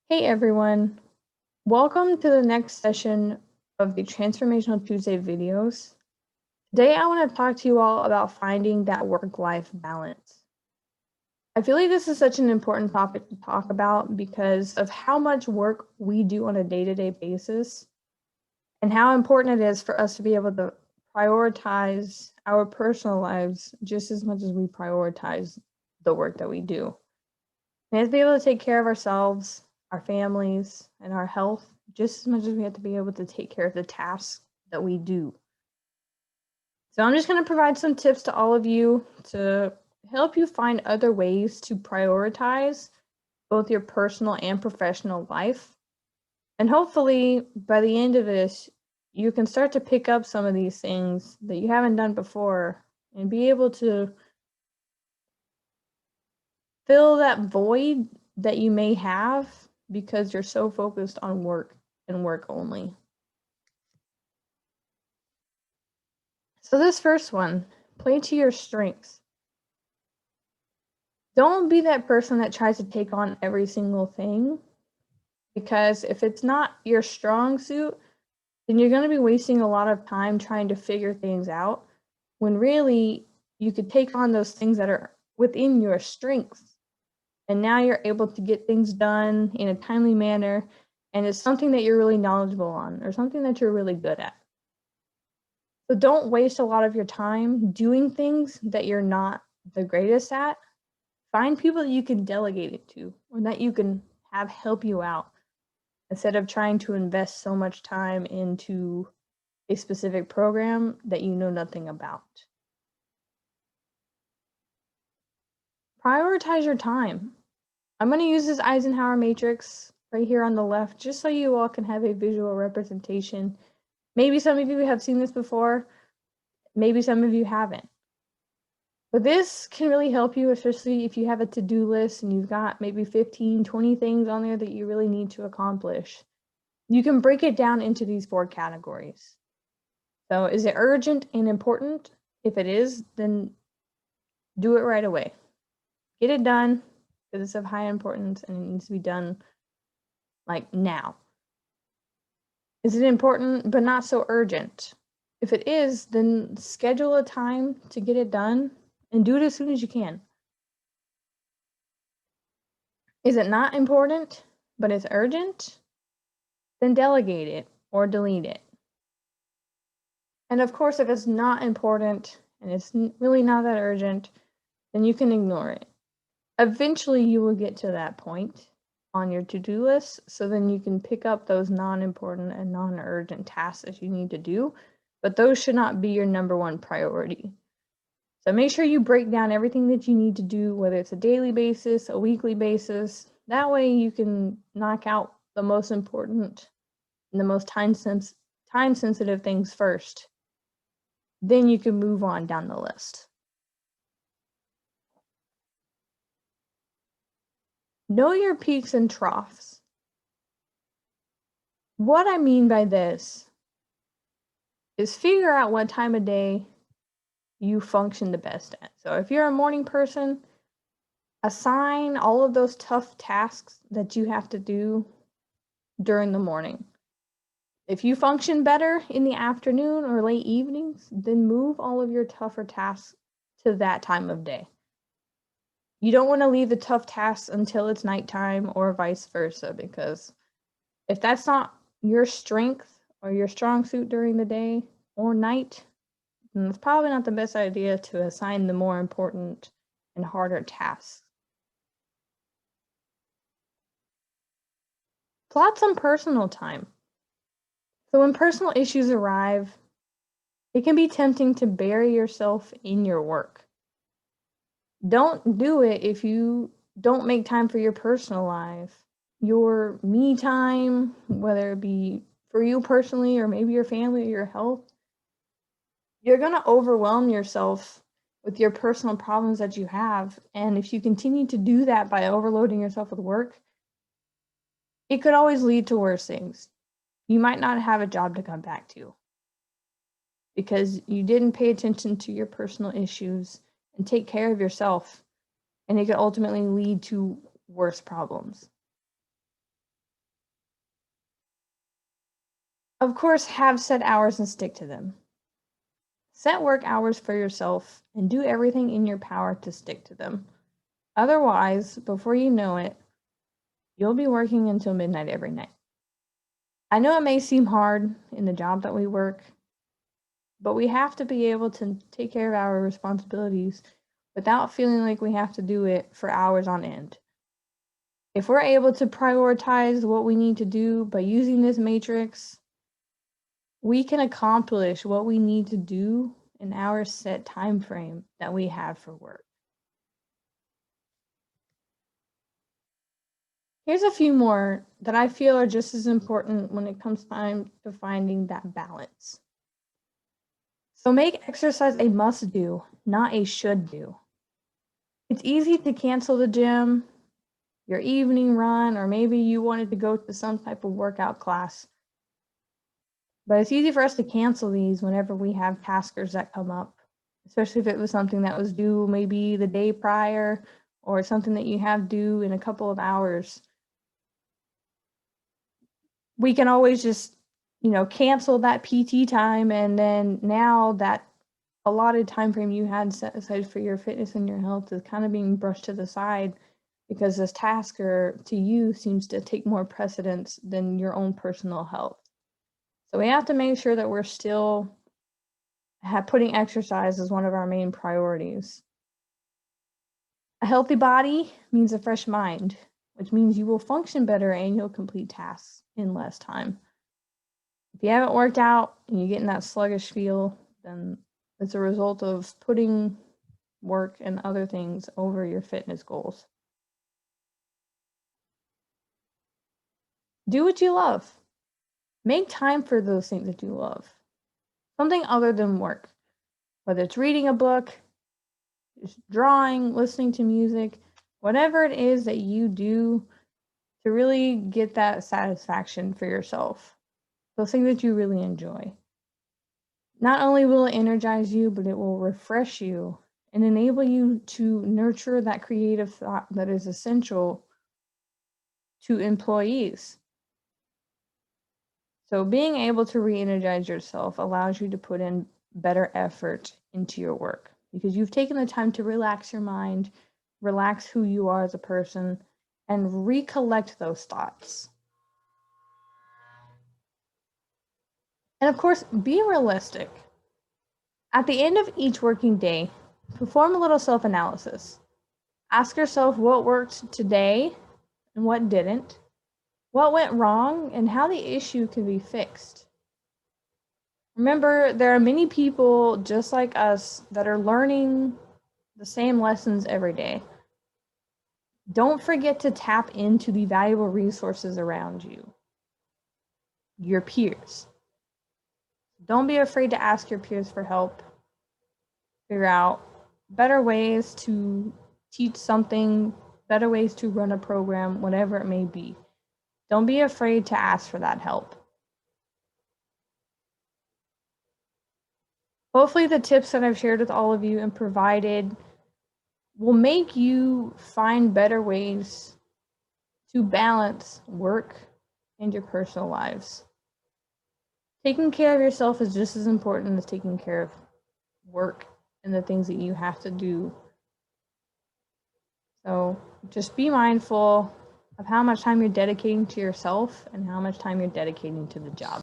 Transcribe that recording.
Hey everyone, welcome to the next session of the Transformational Tuesday videos. Today I want to talk to you all about finding that work-life balance. I feel like this is such an important topic to talk about because of how much work we do on a day-to-day basis and how important it is for us to be able to prioritize our personal lives just as much as we prioritize the work that we do. We have to be able to take care of ourselves, our families, and our health just as much as we have to be able to take care of the tasks that we do. So I'm just going to provide some tips to all of you to help you find other ways to prioritize both your personal and professional life. And hopefully by the end of this, you can start to pick up some of these things that you haven't done before and be able to fill that void that you may have because you're so focused on work and work only. So this first one, play to your strengths. Don't be that person that tries to take on every single thing, because if it's not your strong suit, then you're going to be wasting a lot of time trying to figure things out when really you could take on those things that are within your strengths. And now you're able to get things done in a timely manner, and it's something that you're really knowledgeable on or something that you're really good at. So don't waste a lot of your time doing things that you're not the greatest at. Find people that you can delegate it to or that you can have help you out instead of trying to invest so much time into a specific program that you know nothing about. Prioritize your time. I'm going to use this Eisenhower matrix right here on the left just so you all can have a visual representation. Maybe some of you have seen this before, maybe some of you haven't. But this can really help you, especially if you have a to-do list and you've got maybe 15, 20 things on there that you really need to accomplish. You can break it down into these 4 categories. So is it urgent and important? If it is, then do it right away. Get it done because it's of high importance and it needs to be done like now. Is it important but not so urgent? If it is, then schedule a time to get it done and do it as soon as you can. Is it not important but it's urgent? Then delegate it or delete it. And of course, if it's not important and it's really not that urgent, then you can ignore it. Eventually, you will get to that point on your to-do list, so then you can pick up those non-important and non-urgent tasks that you need to do, but those should not be your number one priority. So make sure you break down everything that you need to do, whether it's a daily basis, a weekly basis. That way you can knock out the most important and the most time-sensitive things first. Then you can move on down the list. Know your peaks and troughs. What I mean by this is figure out what time of day you function the best at. So if you're a morning person, assign all of those tough tasks that you have to do during the morning. If you function better in the afternoon or late evenings, then move all of your tougher tasks to that time of day. You don't want to leave the tough tasks until it's nighttime or vice versa, because if that's not your strength or your strong suit during the day or night, then it's probably not the best idea to assign the more important and harder tasks. Plot some personal time. So when personal issues arrive, it can be tempting to bury yourself in your work. Don't do it if you don't make time for your personal life. Your me time, whether it be for you personally or maybe your family or your health, you're going to overwhelm yourself with your personal problems that you have. And if you continue to do that by overloading yourself with work, it could always lead to worse things. You might not have a job to come back to because you didn't pay attention to your personal issues and take care of yourself. And it could ultimately lead to worse problems. Of course, have set hours and stick to them. Set work hours for yourself and do everything in your power to stick to them. Otherwise, before you know it, you'll be working until midnight every night. I know it may seem hard in the job that we work, but we have to be able to take care of our responsibilities without feeling like we have to do it for hours on end. If we're able to prioritize what we need to do by using this matrix, we can accomplish what we need to do in our set time frame that we have for work. Here's a few more that I feel are just as important when it comes time to finding that balance. So make exercise a must do, not a should do. It's easy to cancel the gym, your evening run, or maybe you wanted to go to some type of workout class. But it's easy for us to cancel these whenever we have taskers that come up, especially if it was something that was due maybe the day prior or something that you have due in a couple of hours. We can always just, cancel that PT time, and then now that allotted time frame you had set aside for your fitness and your health is kind of being brushed to the side because this tasker to you seems to take more precedence than your own personal health. So we have to make sure that we're still putting exercise as one of our main priorities. A healthy body means a fresh mind, which means you will function better and you'll complete tasks in less time. If you haven't worked out and you're getting that sluggish feel, then it's a result of putting work and other things over your fitness goals. Do what you love. Make time for those things that you love. Something other than work. Whether it's reading a book, just drawing, listening to music, whatever it is that you do to really get that satisfaction for yourself. Those things that you really enjoy. Not only will it energize you, but it will refresh you and enable you to nurture that creative thought that is essential to employees. So being able to re-energize yourself allows you to put in better effort into your work because you've taken the time to relax your mind, relax who you are as a person, and recollect those thoughts. And of course, be realistic. At the end of each working day, perform a little self-analysis. Ask yourself what worked today and what didn't, what went wrong, and how the issue can be fixed. Remember, there are many people just like us that are learning the same lessons every day. Don't forget to tap into the valuable resources around you, your peers. Don't be afraid to ask your peers for help. Figure out better ways to teach something, better ways to run a program, whatever it may be. Don't be afraid to ask for that help. Hopefully the tips that I've shared with all of you and provided will make you find better ways to balance work and your personal lives. Taking care of yourself is just as important as taking care of work and the things that you have to do. So just be mindful of how much time you're dedicating to yourself and how much time you're dedicating to the job.